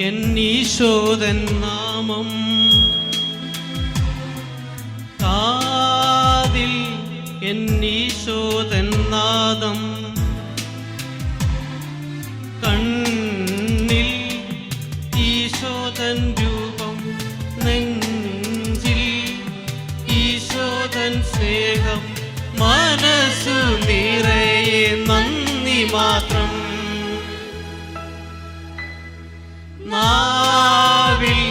എന്നീശോദൻ നാമം കാതിൽ എന്നീശോദൻ നാദം കണ്ണിൽ ഈശോദൻ രൂപം നെഞ്ചിൽ ഈശോദൻ സ്നേഹം മനസ്സു നിറയെ നന്ദി മാത്രം നാവിൽ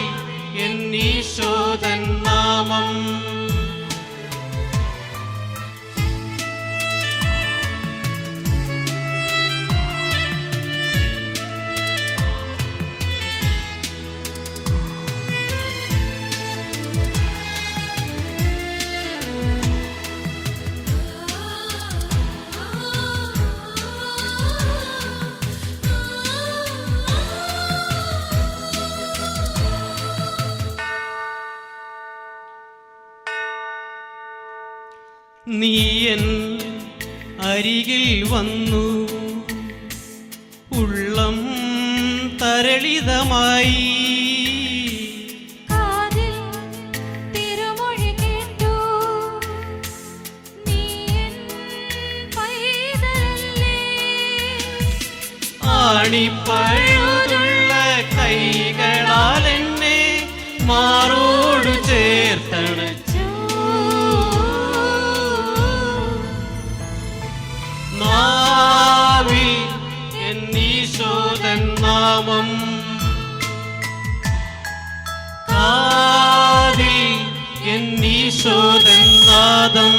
എന്നീശോദൻ നാമം നീയൻ അരികിൽ വന്നു ഉള്ളം തരളിതമായി ആണിപ്പഴുതുള്ള കൈകളാൽ എന്നെ മാറോടു ചേർത്തണച്ചു നാവിൽ എന്നീശോദൻ നാമം കാതിൽ എന്നീശോദൻ നാദം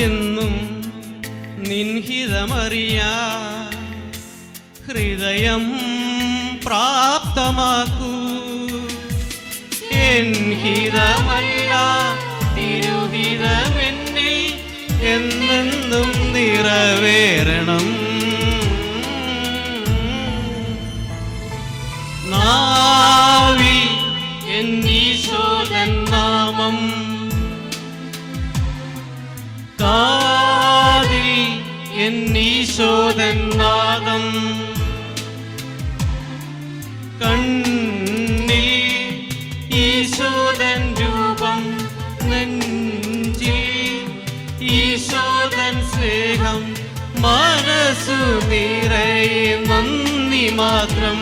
എന്നും നിൻഹിതമറിയാ ഹൃദയം പ്രാപ്തമാക്കൂ എൻഹിതമല്ല തിരുഹിതമെന്നിൽ എന്നെന്നും നിറവേറണം നാവിൽ എന്നീശോദൻ നാമം കാതിൽ എന്നീശോദൻ നാദം കണ്ണിൽ ഈശോദൻ രൂപം നെഞ്ചിൽ ഈശോദൻ സ്നേഹം മനസ്സു നിറയെ നന്ദി മാത്രം